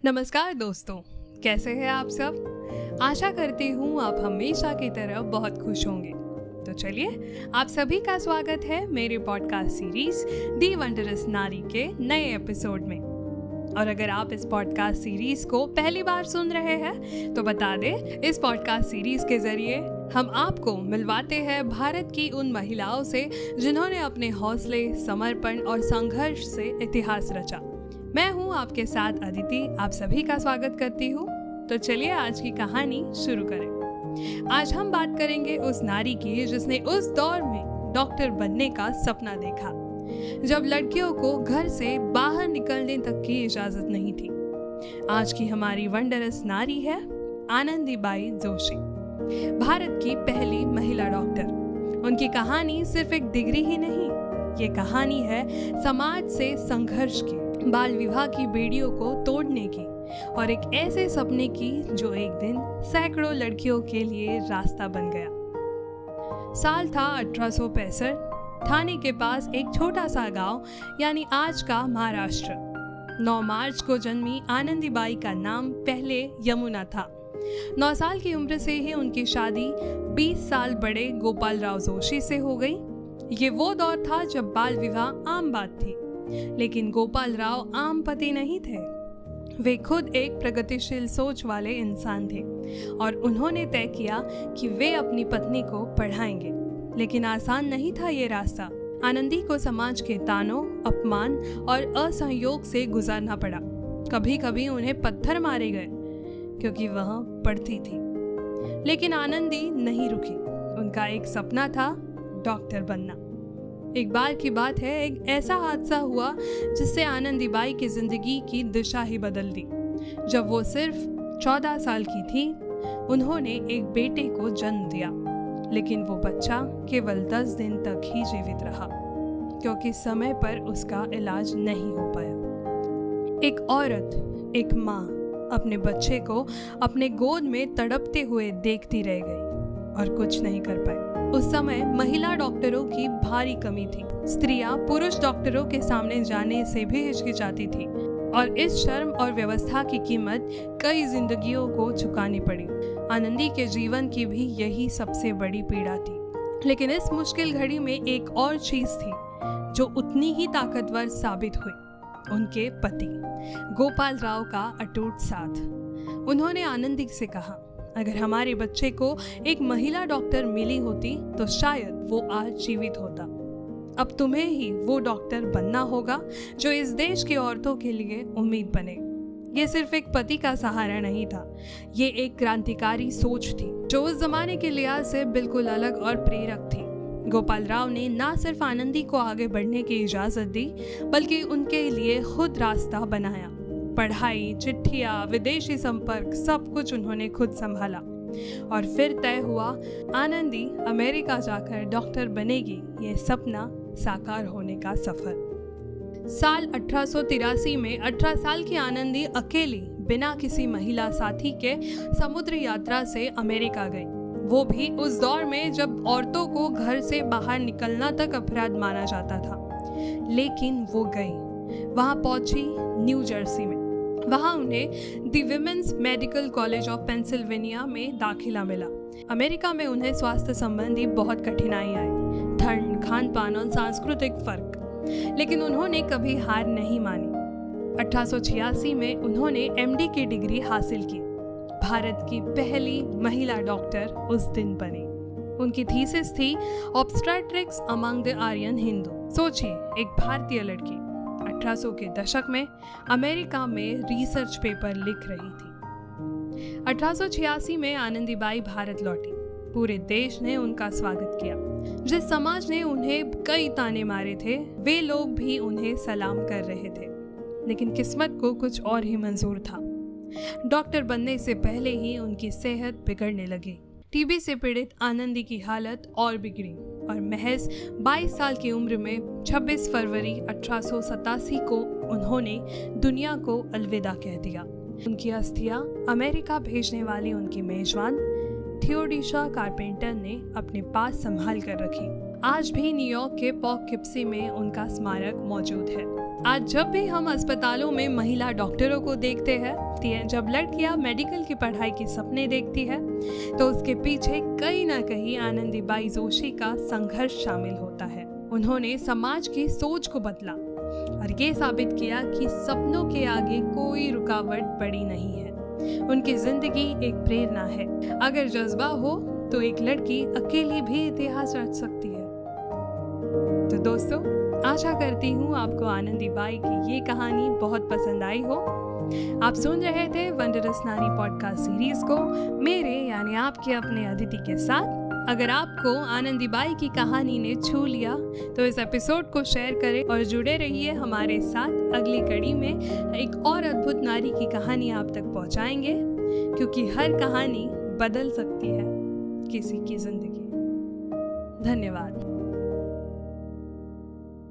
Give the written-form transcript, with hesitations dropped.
नमस्कार दोस्तों, कैसे हैं आप सब। आशा करती हूँ आप हमेशा की तरह बहुत खुश होंगे। तो चलिए, आप सभी का स्वागत है मेरे पॉडकास्ट सीरीज दी वंडरस नारी के नए एपिसोड में। और अगर आप इस पॉडकास्ट सीरीज को पहली बार सुन रहे हैं तो बता दें, इस पॉडकास्ट सीरीज के जरिए हम आपको मिलवाते हैं भारत की उन महिलाओं से जिन्होंने अपने हौसले, समर्पण और संघर्ष से इतिहास रचा। मैं हूं आपके साथ अदिति, आप सभी का स्वागत करती हूं। तो चलिए आज की कहानी शुरू करें। आज हम बात करेंगे उस नारी की जिसने उस दौर में डॉक्टर बनने का सपना देखा जब लड़कियों को घर से बाहर निकलने तक की इजाजत नहीं थी। आज की हमारी वंडरस नारी है आनंदीबाई जोशी, भारत की पहली महिला डॉक्टर। उनकी कहानी सिर्फ एक डिग्री ही नहीं, ये कहानी है समाज से संघर्ष की, बाल विवाह की बेड़ियों को तोड़ने की और एक ऐसे सपने की जो एक दिन सैकड़ों लड़कियों के लिए रास्ता बन गया। साल था 1865। ठाणे के पास एक छोटा सा गांव यानी आज का महाराष्ट्र। 9 मार्च को जन्मी आनंदीबाई का नाम पहले यमुना था। 9 साल की उम्र से ही उनकी शादी 20 साल बड़े गोपाल राव जोशी से हो गई। ये वो दौर था जब बाल विवाह आम बात थी, लेकिन गोपाल राव आम पति नहीं थे। वे खुद एक प्रगतिशील सोच वाले इंसान थे और उन्होंने तय किया कि वे अपनी पत्नी को पढ़ाएंगे। लेकिन आसान नहीं था ये रास्ता। आनंदी को समाज के तानों, अपमान और असहयोग से गुजरना पड़ा। कभी कभी उन्हें पत्थर मारे गए क्योंकि वह पढ़ती थी। लेकिन आनंदी नहीं रुकी। उनका एक सपना था डॉक्टर बनना। एक बार की बात है, एक ऐसा हादसा हुआ जिससे आनंदीबाई की जिंदगी की दिशा ही बदल दी। जब वो सिर्फ 14 साल की थी, उन्होंने एक बेटे को जन्म दिया। लेकिन वो बच्चा केवल 10 दिन तक ही जीवित रहा क्योंकि समय पर उसका इलाज नहीं हो पाया। एक औरत, एक माँ अपने बच्चे को अपने गोद में तड़पते हुए देखती रह गई और कुछ नहीं कर पाई। उस समय महिला डॉक्टरों की भारी कमी थी। स्त्रियां पुरुष डॉक्टरों के सामने जाने से भी हिचकिचाती थी और इस शर्म और व्यवस्था की कीमत कई जिंदगियों को चुकानी पड़ी। आनंदी के जीवन की भी यही सबसे बड़ी पीड़ा थी। लेकिन इस मुश्किल घड़ी में एक और चीज थी जो उतनी ही ताकतवर साबित हुई, उनके पति गोपाल राव का अटूट साथ। उन्होंने आनंदी से कहा, अगर हमारे बच्चे को एक महिला डॉक्टर मिली होती तो शायद वो आज जीवित होता। अब तुम्हें ही वो डॉक्टर बनना होगा जो इस देश की औरतों के लिए उम्मीद बने। ये सिर्फ एक पति का सहारा नहीं था, ये एक क्रांतिकारी सोच थी जो उस जमाने के लिहाज से बिल्कुल अलग और प्रेरक थी। गोपाल राव ने ना सिर्फ आनंदी को आगे बढ़ने की इजाजत दी, बल्कि उनके लिए खुद रास्ता बनाया। पढ़ाई, चिट्ठियाँ, विदेशी संपर्क, सब कुछ उन्होंने खुद संभाला। और फिर तय हुआ, आनंदी अमेरिका जाकर डॉक्टर बनेगी, ये सपना साकार होने का सफर। साल 1883 में 18 साल की आनंदी अकेली बिना किसी महिला साथी के समुद्र यात्रा से अमेरिका गई। वो भी उस दौर में जब औरतों को घर से बाहर निकलना तक अपराध माना जाता था। लेकिन वो गई। वहां पहुंची न्यू जर्सी में। वहां उन्हें the women's medical college of Pennsylvania में दाखिला मिला। अमेरिका में उन्हें स्वास्थ्य संबंधी बहुत कठिनाई आई, ठंड, खान पान और सांस्कृतिक फर्क। लेकिन उन्होंने कभी हार नहीं मानी। 1886 में उन्होंने MD की डिग्री हासिल की। भारत की पहली महिला डॉक्टर उस दिन बनी। उनकी थीसिस थी obstetrics among the Aryan Hindu. सोचिए, एक भारतीय लड़की 1800 के दशक में अमेरिका में रिसर्च पेपर लिख रही थी। 1886 में आनंदीबाई भारत लौटी। पूरे देश ने उनका स्वागत किया। जिस समाज ने उन्हें कई ताने मारे थे, वे लोग भी उन्हें सलाम कर रहे थे। लेकिन किस्मत को कुछ और ही मंजूर था। डॉक्टर बनने से पहले ही उनकी सेहत बिगड़ने लगी। टीबी से पीड़ित आनंदी की हालत और बिगड़ी और महज 22 साल की उम्र में 26 फरवरी 1887 को उन्होंने दुनिया को अलविदा कह दिया। उनकी अस्थियां अमेरिका भेजने वाली उनकी मेजबान थियोडोसिया कारपेंटर ने अपने पास संभाल कर रखी। आज भी न्यूयॉर्क के पॉकेप्सी में उनका स्मारक मौजूद है। आज जब भी हम अस्पतालों में महिला डॉक्टरों को देखते हैं, जब लड़कियां मेडिकल की पढ़ाई के सपने देखती है, तो उसके पीछे कहीं ना कहीं आनंदीबाई जोशी का संघर्ष शामिल होता है। उन्होंने समाज की सोच को बदला और ये साबित किया कि सपनों के आगे कोई रुकावट बड़ी नहीं है। उनकी जिंदगी एक प्रेरणा है। अगर जज्बा हो तो एक लड़की अकेली भी इतिहास रच सकती है। तो दोस्तों, आशा करती हूँ आपको आनंदीबाई की ये कहानी बहुत पसंद आई हो। आप सुन रहे थे वंडरस नारी पॉडकास्ट सीरीज को मेरे यानी आपके अपने अदिति के साथ। अगर आपको आनंदीबाई की कहानी ने छू लिया तो इस एपिसोड को शेयर करें और जुड़े रहिए हमारे साथ। अगली कड़ी में एक और अद्भुत नारी की कहानी आप तक पहुंचाएंगे, क्योंकि हर कहानी बदल सकती है किसी की जिंदगी। धन्यवाद।